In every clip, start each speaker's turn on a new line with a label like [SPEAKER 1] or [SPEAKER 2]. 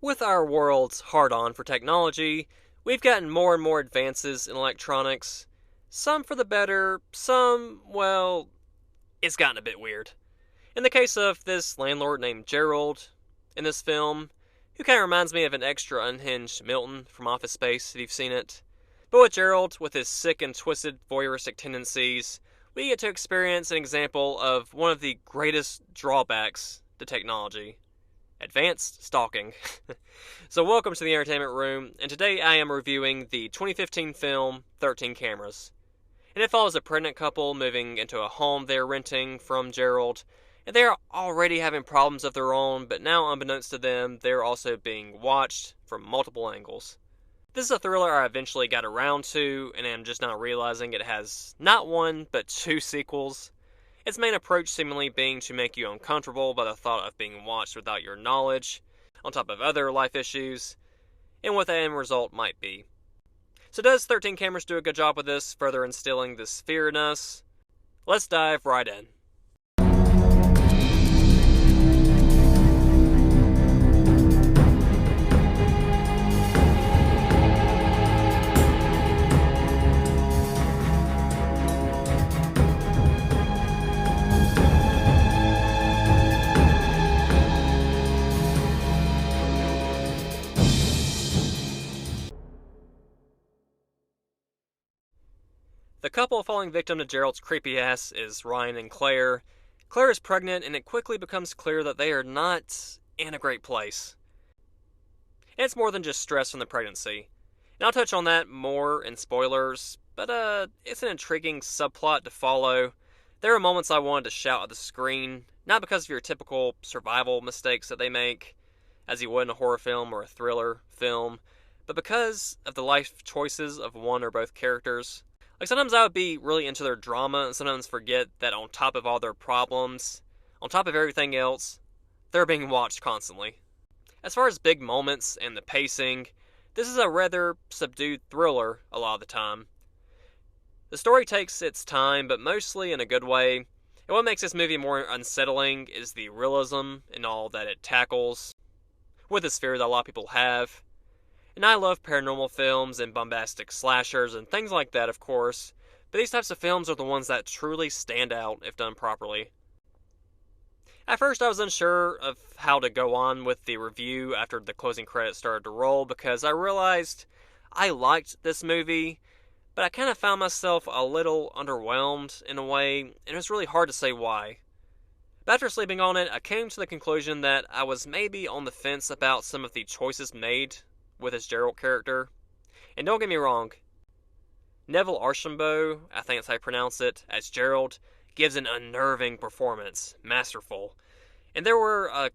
[SPEAKER 1] With our world's hard on for technology, we've gotten more and more advances in electronics. Some for the better, some, well, it's gotten a bit weird. In the case of this landlord named Gerald in this film, who kind of reminds me of an extra unhinged Milton from Office Space, if you've seen it. But with Gerald, with his sick and twisted voyeuristic tendencies, we get to experience an example of one of the greatest drawbacks to technology: advanced stalking. So welcome to the entertainment room, and today I am reviewing the 2015 film 13 Cameras. And it follows a pregnant couple moving into a home they're renting from Gerald, and they're already having problems of their own, but now unbeknownst to them, they're also being watched from multiple angles. This is a thriller I eventually got around to, and I'm just now realizing it has not one, but two sequels. Its main approach seemingly being to make you uncomfortable by the thought of being watched without your knowledge, on top of other life issues, and what the end result might be. So does 13 Cameras do a good job with this, further instilling this fear in us? Let's dive right in. The couple falling victim to Gerald's creepy ass is Ryan and Claire. Claire is pregnant, and it quickly becomes clear that they are not in a great place. And it's more than just stress from the pregnancy. And I'll touch on that more in spoilers, but it's an intriguing subplot to follow. There are moments I wanted to shout at the screen, not because of your typical survival mistakes that they make, as you would in a horror film or a thriller film, but because of the life choices of one or both characters. Like, sometimes I would be really into their drama and sometimes forget that on top of all their problems, on top of everything else, they're being watched constantly. As far as big moments and the pacing, this is a rather subdued thriller a lot of the time. The story takes its time, but mostly in a good way, and what makes this movie more unsettling is the realism in all that it tackles, with this fear that a lot of people have. And I love paranormal films and bombastic slashers and things like that, of course, but these types of films are the ones that truly stand out if done properly. At first I was unsure of how to go on with the review after the closing credits started to roll, because I realized I liked this movie, but I kind of found myself a little underwhelmed in a way, and it was really hard to say why. But after sleeping on it, I came to the conclusion that I was maybe on the fence about some of the choices made with his Gerald character. And don't get me wrong, Neville Archambault, I think that's how you pronounce it, as Gerald, gives an unnerving performance, masterful. And there were a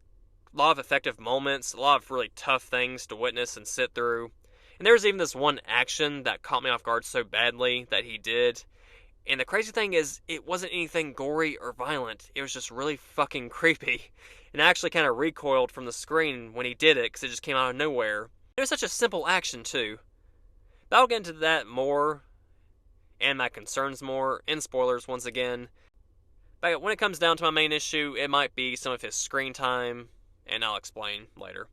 [SPEAKER 1] lot of effective moments, a lot of really tough things to witness and sit through. And there was even this one action that caught me off guard so badly that he did. And the crazy thing is, it wasn't anything gory or violent, it was just really fucking creepy. And I actually kind of recoiled from the screen when he did it, because it just came out of nowhere. It was such a simple action, too. But I'll get into that more, and my concerns more, in spoilers once again. But when it comes down to my main issue, it might be some of his screen time, and I'll explain later.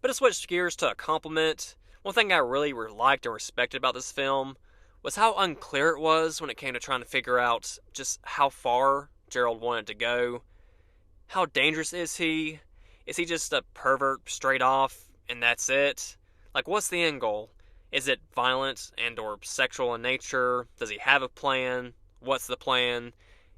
[SPEAKER 1] But to switch gears to a compliment, one thing I really liked and respected about this film was how unclear it was when it came to trying to figure out just how far Gerald wanted to go. How dangerous is he? Is he just a pervert straight off, and that's it? Like, what's the end goal? Is it violent and or sexual in nature? Does he have a plan? What's the plan?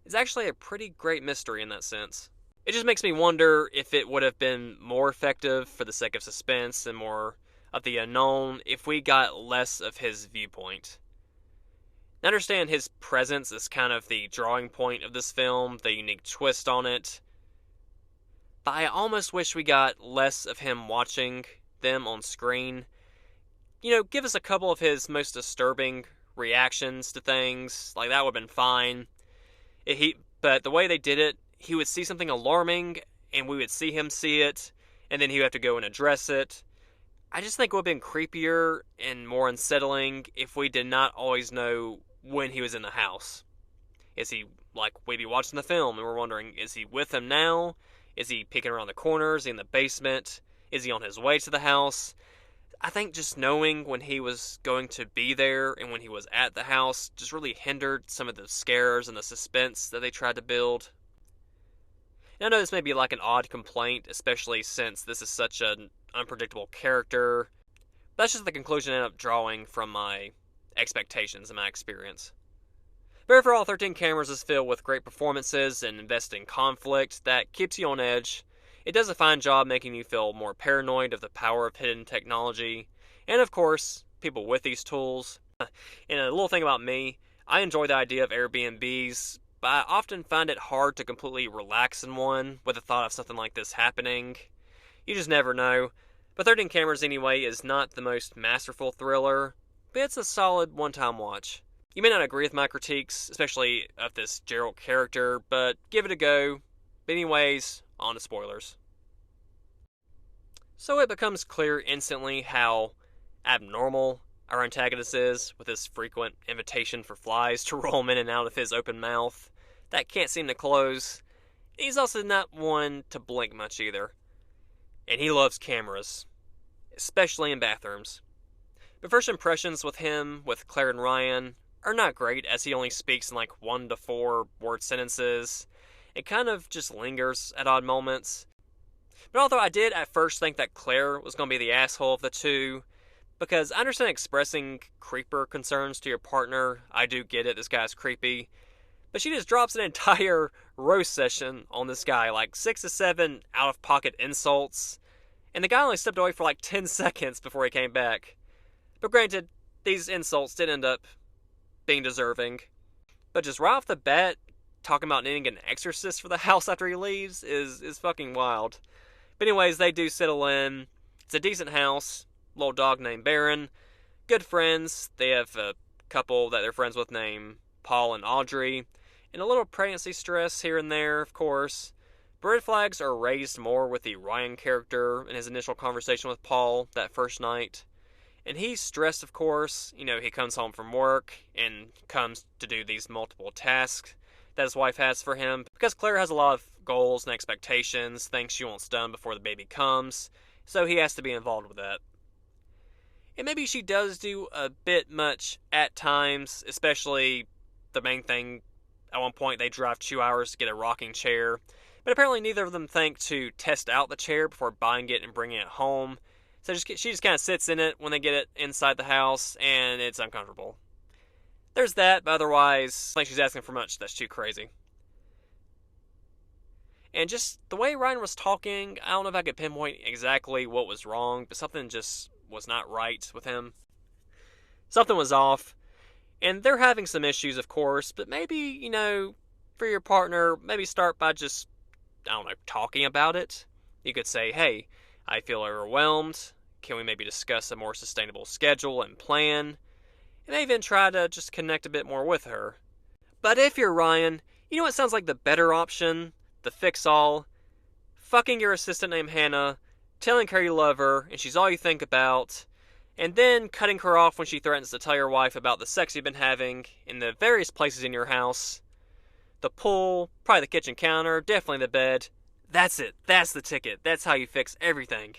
[SPEAKER 1] It's actually a pretty great mystery in that sense. It just makes me wonder if it would have been more effective for the sake of suspense and more of the unknown if we got less of his viewpoint. I understand his presence is kind of the drawing point of this film, the unique twist on it, but I almost wish we got less of him watching them on screen. Give us a couple of his most disturbing reactions to things, like that would have been fine. But the way they did it, he would see something alarming, and we would see him see it, and then he would have to go and address it. I just think it would have been creepier and more unsettling if we did not always know when he was in the house. Is he, like, we'd be watching the film, and we're wondering, is he with him now? Is he peeking around the corners, in the basement? Is he on his way to the house? I think just knowing when he was going to be there and when he was at the house just really hindered some of the scares and the suspense that they tried to build. And I know this may be like an odd complaint, especially since this is such an unpredictable character. That's just the conclusion I ended up drawing from my expectations and my experience. But overall, 13 Cameras is filled with great performances and investing conflict that keeps you on edge. It does a fine job making you feel more paranoid of the power of hidden technology, and of course, people with these tools. And a little thing about me, I enjoy the idea of Airbnbs, but I often find it hard to completely relax in one with the thought of something like this happening. You just never know. But 13 Cameras anyway is not the most masterful thriller, but it's a solid one-time watch. You may not agree with my critiques, especially of this Geralt character, but give it a go. But anyways, on to spoilers. So it becomes clear instantly how abnormal our antagonist is, with his frequent invitation for flies to roam in and out of his open mouth that can't seem to close. He's also not one to blink much either. And he loves cameras, especially in bathrooms. But first impressions with him, with Claire and Ryan, are not great, as he only speaks in like 1 to 4 word sentences. It kind of just lingers at odd moments. But although I did at first think that Claire was going to be the asshole of the two, because I understand expressing creeper concerns to your partner, I do get it, this guy's creepy, but she just drops an entire roast session on this guy, like 6 to 7 out-of-pocket insults, and the guy only stepped away for like 10 seconds before he came back. But granted, these insults did end up being deserving, but just right off the bat, talking about needing an exorcist for the house after he leaves is fucking wild. But anyways, they do settle in. It's a decent house. Little dog named Baron. Good friends. They have a couple that they're friends with named Paul and Audrey. And a little pregnancy stress here and there, of course. But red flags are raised more with the Ryan character in his initial conversation with Paul that first night. And he's stressed, of course. You know, he comes home from work and comes to do these multiple tasks that his wife has for him, because Claire has a lot of goals and expectations, things she wants done before the baby comes, so he has to be involved with that. And maybe she does do a bit much at times, especially the main thing, at one point they drive 2 hours to get a rocking chair, but apparently neither of them think to test out the chair before buying it and bringing it home, so she just kind of sits in it when they get it inside the house, and it's uncomfortable. There's that, but otherwise, I think she's asking for much that's too crazy. And just the way Ryan was talking, I don't know if I could pinpoint exactly what was wrong, but something just was not right with him. Something was off. And they're having some issues, of course, but maybe, you know, for your partner, maybe start by just, I don't know, talking about it. You could say, hey, I feel overwhelmed. Can we maybe discuss a more sustainable schedule and plan? And even try to just connect a bit more with her. But if you're Ryan, you know what sounds like the better option? The fix-all. Fucking your assistant named Hannah, telling her you love her, and she's all you think about, and then cutting her off when she threatens to tell your wife about the sex you've been having in the various places in your house. The pool, probably the kitchen counter, definitely the bed. That's it. That's the ticket. That's how you fix everything.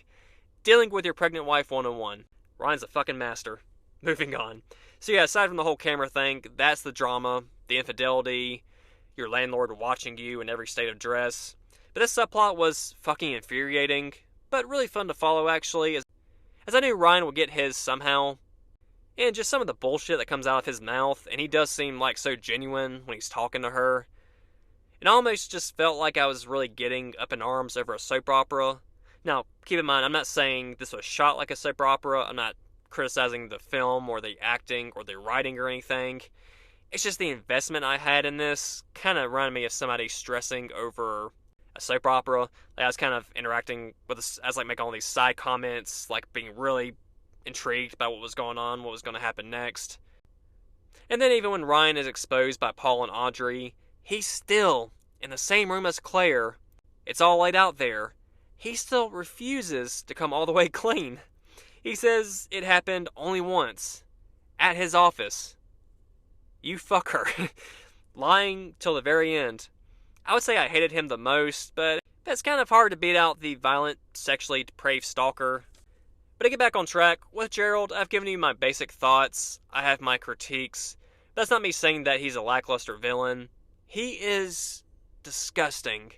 [SPEAKER 1] Dealing with your pregnant wife 101. Ryan's a fucking master. Moving on. So yeah, aside from the whole camera thing, that's the drama, the infidelity, your landlord watching you in every state of dress. But this subplot was fucking infuriating, but really fun to follow actually, as I knew Ryan would get his somehow. And just some of the bullshit that comes out of his mouth, and he does seem like so genuine when he's talking to her. It almost just felt like I was really getting up in arms over a soap opera. Now, keep in mind, I'm not saying this was shot like a soap opera, I'm not criticizing the film or the acting or the writing or anything. It's just the investment I had in this kind of reminded me of somebody stressing over a soap opera. Like I was kind of interacting with this, I was like making all these side comments, like being really intrigued by what was going on, what was going to happen next. And then even when Ryan is exposed by Paul and Audrey, he's still in the same room as Claire. It's all laid out there. He still refuses to come all the way clean. He says it happened only once, at his office. You fucker. Lying till the very end. I would say I hated him the most, but But it's kind of hard to beat out the violent, sexually depraved stalker. But to get back on track, with Gerald, I've given you my basic thoughts, I have my critiques. That's not me saying that he's a lackluster villain. He is disgusting.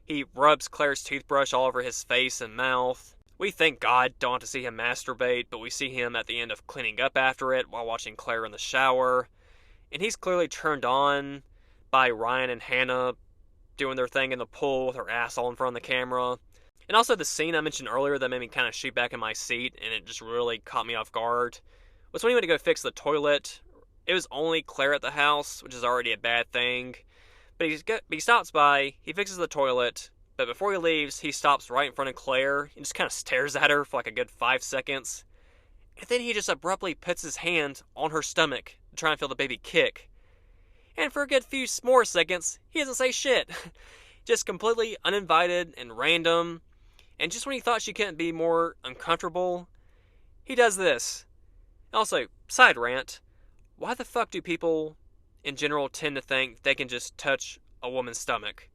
[SPEAKER 1] He rubs Claire's toothbrush all over his face and mouth. We thank God don't have to see him masturbate, but we see him at the end of cleaning up after it while watching Claire in the shower. And he's clearly turned on by Ryan and Hannah doing their thing in the pool with her ass all in front of the camera. And also the scene I mentioned earlier that made me kind of shoot back in my seat and it just really caught me off guard was when he went to go fix the toilet. It was only Claire at the house, which is already a bad thing. But he stops by, he fixes the toilet, but before he leaves, he stops right in front of Claire and just kind of stares at her for like a good 5 seconds. And then he just abruptly puts his hand on her stomach to try and feel the baby kick. And for a good few more seconds, he doesn't say shit. Just completely uninvited and random. And just when he thought she couldn't be more uncomfortable, he does this. Also, side rant, why the fuck do people in general tend to think they can just touch a woman's stomach?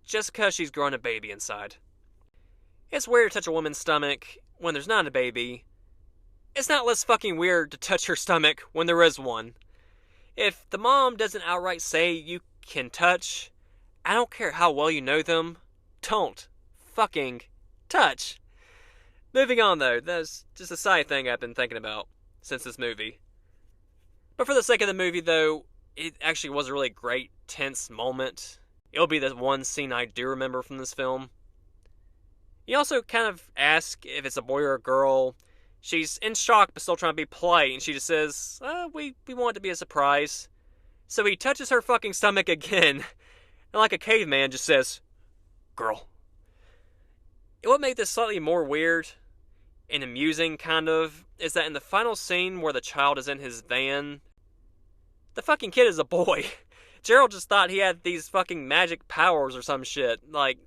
[SPEAKER 1] Just because she's growing a baby inside. It's weird to touch a woman's stomach when there's not a baby. It's not less fucking weird to touch her stomach when there is one. If the mom doesn't outright say you can touch, I don't care how well you know them, don't fucking touch. Moving on though, that's just a side thing I've been thinking about since this movie. But for the sake of the movie though, it actually was a really great, tense moment. It'll be the one scene I do remember from this film. You also kind of ask if it's a boy or a girl. She's in shock but still trying to be polite, and she just says, we want it to be a surprise. So he touches her fucking stomach again, and like a caveman just says, girl. And what made this slightly more weird and amusing, kind of, is that in the final scene where the child is in his van, the fucking kid is a boy. Gerald just thought he had these fucking magic powers or some shit. Like,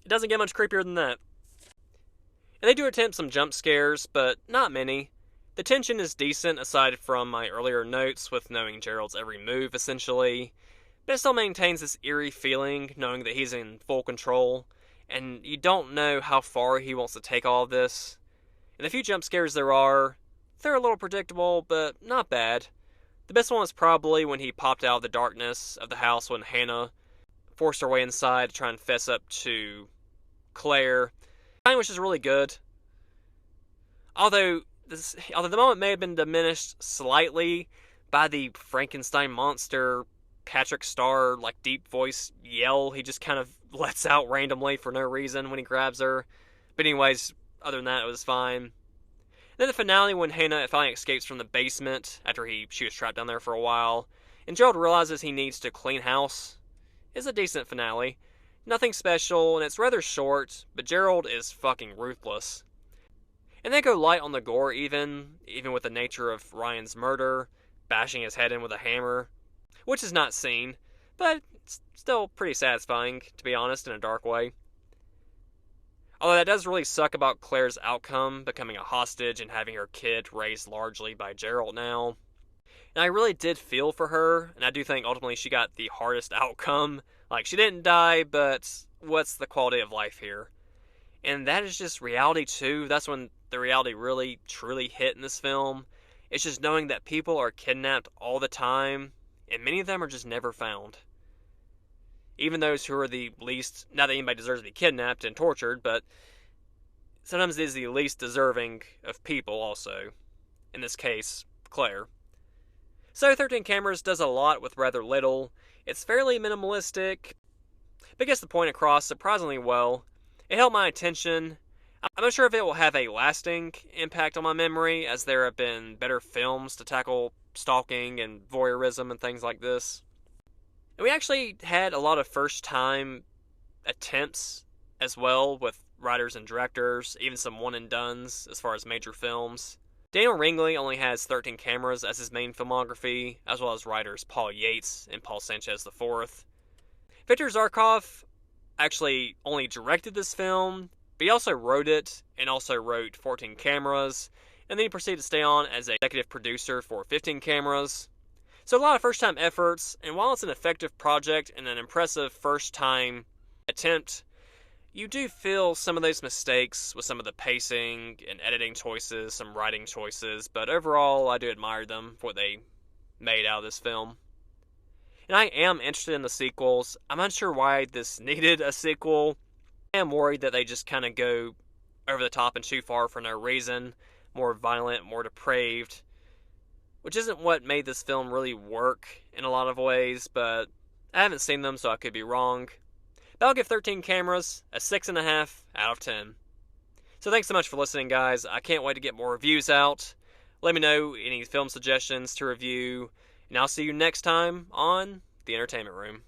[SPEAKER 1] it doesn't get much creepier than that. And they do attempt some jump scares, but not many. The tension is decent aside from my earlier notes with knowing Gerald's every move, essentially. But it still maintains this eerie feeling, knowing that he's in full control, and you don't know how far he wants to take all of this. And the few jump scares there are, they're a little predictable, but not bad. The best one was probably when he popped out of the darkness of the house when Hannah forced her way inside to try and fess up to Claire. The time was just really good. Although the moment may have been diminished slightly by the Frankenstein monster Patrick Star like deep voice yell he just kind of lets out randomly for no reason when he grabs her. But anyways, other than that, it was fine. Then the finale when Hannah finally escapes from the basement after she was trapped down there for a while, and Gerald realizes he needs to clean house, is a decent finale. Nothing special, and it's rather short, but Gerald is fucking ruthless. And they go light on the gore even with the nature of Ryan's murder, bashing his head in with a hammer, which is not seen, but it's still pretty satisfying, to be honest, in a dark way. Although that does really suck about Claire's outcome, becoming a hostage and having her kid raised largely by Gerald now. And I really did feel for her, and I do think ultimately she got the hardest outcome. Like, she didn't die, but what's the quality of life here? And that is just reality too. That's when the reality really, truly hit in this film. It's just knowing that people are kidnapped all the time, and many of them are just never found. Even those who are the least, not that anybody deserves to be kidnapped and tortured, but sometimes it is the least deserving of people also. In this case, Claire. So 13 Cameras does a lot with rather little. It's fairly minimalistic, but gets the point across surprisingly well. It held my attention. I'm not sure if it will have a lasting impact on my memory, as there have been better films to tackle stalking and voyeurism and things like this. And we actually had a lot of first-time attempts as well with writers and directors, even some one-and-dones as far as major films. Daniel Ringley only has 13 Cameras as his main filmography, as well as writers Paul Yates and Paul Sanchez IV. Victor Zarkov actually only directed this film, but he also wrote it, and also wrote 14 Cameras, and then he proceeded to stay on as an executive producer for 15 Cameras. So a lot of first-time efforts, and while it's an effective project and an impressive first-time attempt, you do feel some of those mistakes with some of the pacing and editing choices, some writing choices, but overall I do admire them for what they made out of this film. And I am interested in the sequels. I'm unsure why this needed a sequel. I am worried that they just kind of go over the top and too far for no reason, more violent, more depraved, which isn't what made this film really work in a lot of ways, but I haven't seen them, so I could be wrong. But I'll give 13 Cameras a 6.5 out of 10. So thanks so much for listening, guys. I can't wait to get more reviews out. Let me know any film suggestions to review, and I'll see you next time on The Entertainment Room.